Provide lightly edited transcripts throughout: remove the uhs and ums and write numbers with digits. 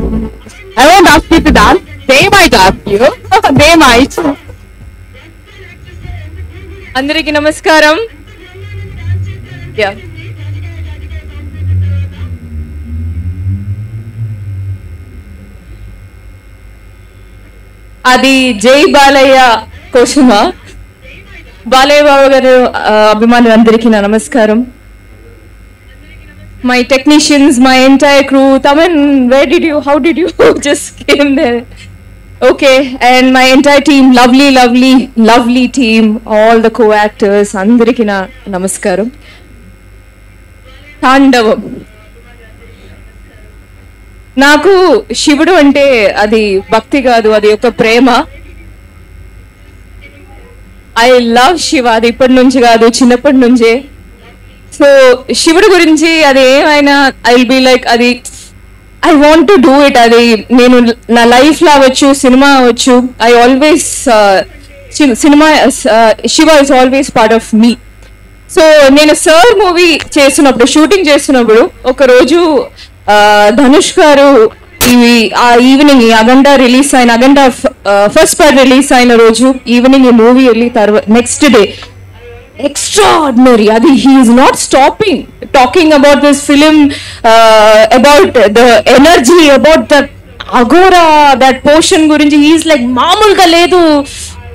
I won't ask you to dance. They might ask you. They might. అందరికి నమస్కారం. అది జై బాలయ్య కోసమా? బాలయ్య బాబు గారు అభిమానులందరికీ నా నమస్కారం. My technicians, my entire crew, Taman, how did you just came there? Okay, and my entire team, lovely team, all the co-actors, andariki na namaskaram. తాండవం నాకు శివుడు అంటే అది భక్తి కాదు, అది ఒక ప్రేమ. ఐ లవ్ శివ, అది ఇప్పటి నుంచి కాదు, చిన్నప్పటి నుంచే. సో శివుడు గురించి అది ఏమైనా ఐ విల్ బి లైక్ అది I want to do it. అది నేను నా లైఫ్ లో అవ్వచ్చు, సినిమా అవ్వచ్చు, I always cinema Shiva is always part of me. So నేను సర్ మూవీ చేస్తున్నప్పుడు, షూటింగ్ చేస్తున్నప్పుడు ఒకరోజు ధనుష్ గారు ఆ ఈవినింగ్ అగండా రిలీజ్ అయిన, అగండా ఫస్ట్ పార్ట్ రిలీజ్ అయిన రోజు ఈవినింగ్ ఈ మూవీ వెళ్ళి తర్వాత next day extraordinary adi he is not stopping talking about this film, about the energy, about the agora, that portion gurinchi he is like maamulga ledu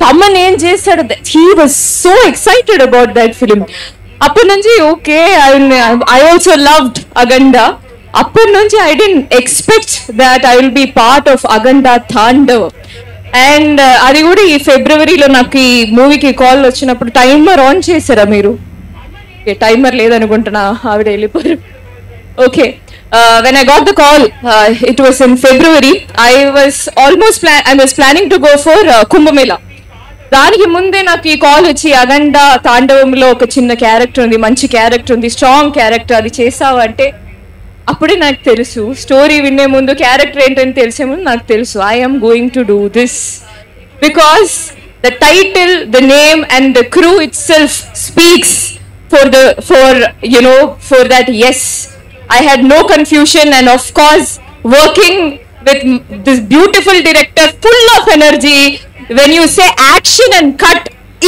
taman em chesadu. He was so excited about that film. Appu nunchi okay, I also loved Aganda. Appu nunchi I didn't expect that I will be part of Aganda Thandavam. And అది కూడా ఈ ఫిబ్రవరిలో నాకు ఈ మూవీకి call వచ్చినప్పుడు timer on చేశారా మీరు? టైమర్ లేదనుకుంటున్నా, ఆవిడ వెళ్ళిపోయారు. Okay, when I got the call it was in February. I was planning to go for Kumbh Mela. దానికి ముందే నాకు ఈ కాల్ వచ్చి అగండా తాండవంలో ఒక చిన్న క్యారెక్టర్ ఉంది, మంచి క్యారెక్టర్ ఉంది, స్ట్రాంగ్ క్యారెక్టర్, అది చేసావు అంటే అప్పుడే నాకు తెలుసు. స్టోరీ వినే ముందు, క్యారెక్టర్ ఏంటని తెలిసే ముందు నాకు తెలుసు I am going to do this, because the title, the name and the crew itself speaks for that. Yes, I had no confusion, and of course working with this beautiful director full of energy. When you say action and cut,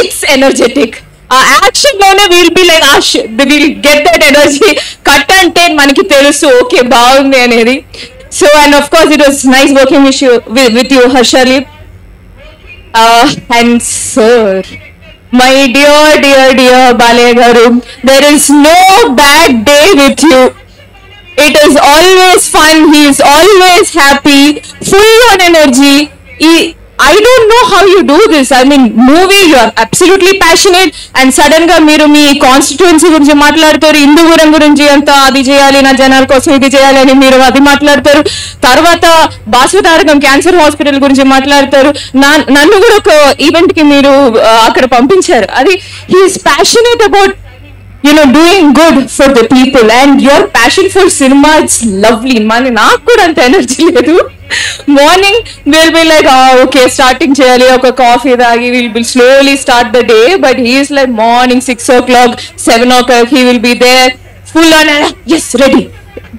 it's energetic. Action లోనే will be like will get that energy. Cut అంటే మనకి తెలుసు okay బాగుంది అనేది. So and of course it was nice working with you Harshali. And sir, my dear Balayya garu, there is no bad day with you. It is always fun. He is always happy, full on energy. I don't know how you do this. I mean, movie, you are absolutely passionate, and sudden ga మీరు మీ constituency గురించి మాట్లాడతారు, హిందూపురం గురించి అంత అది చేయాలి, నా జనాల కోసం ఇది చేయాలి అని మీరు అది మాట్లాడతారు. తర్వాత బాస్వతారకం క్యాన్సర్ హాస్పిటల్ గురించి మాట్లాడతారు. నన్ను కూడా ఒక ఈవెంట్ కి మీరు అక్కడ పంపించారు. అది he is passionate about doing good for the people, and your passion for cinema, it's lovely. Mani నాకు కూడా అంత ఎనర్జీ లేదు. Morning will be like okay starting చేయాలి, ఒక కాఫీ తాగి will be slowly start the day. But he is like morning 6 o'clock 7 o'clock he will be there full on, yes, ready.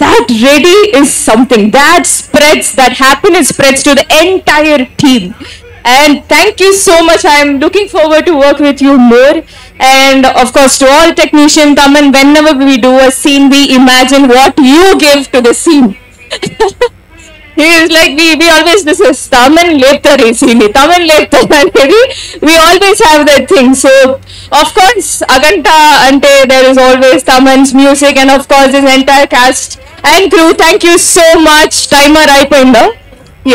That ready is something that spreads, that happiness spreads to the entire team. And thank you so much. I am looking forward to work with you more. And of course to all technicians, Taman, whenever we do a scene, we imagine what you give to the scene. He is like, we always, this is Taman leptare scene, Taman leptare. We always have that thing. So of course Aganta ante there is always Taman's music, and of course this entire cast and crew. Thank you so much. Timer అయిపోయిందా?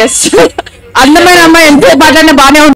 Yes. అందమైన అమ్మాయి ఎంతో బాగానే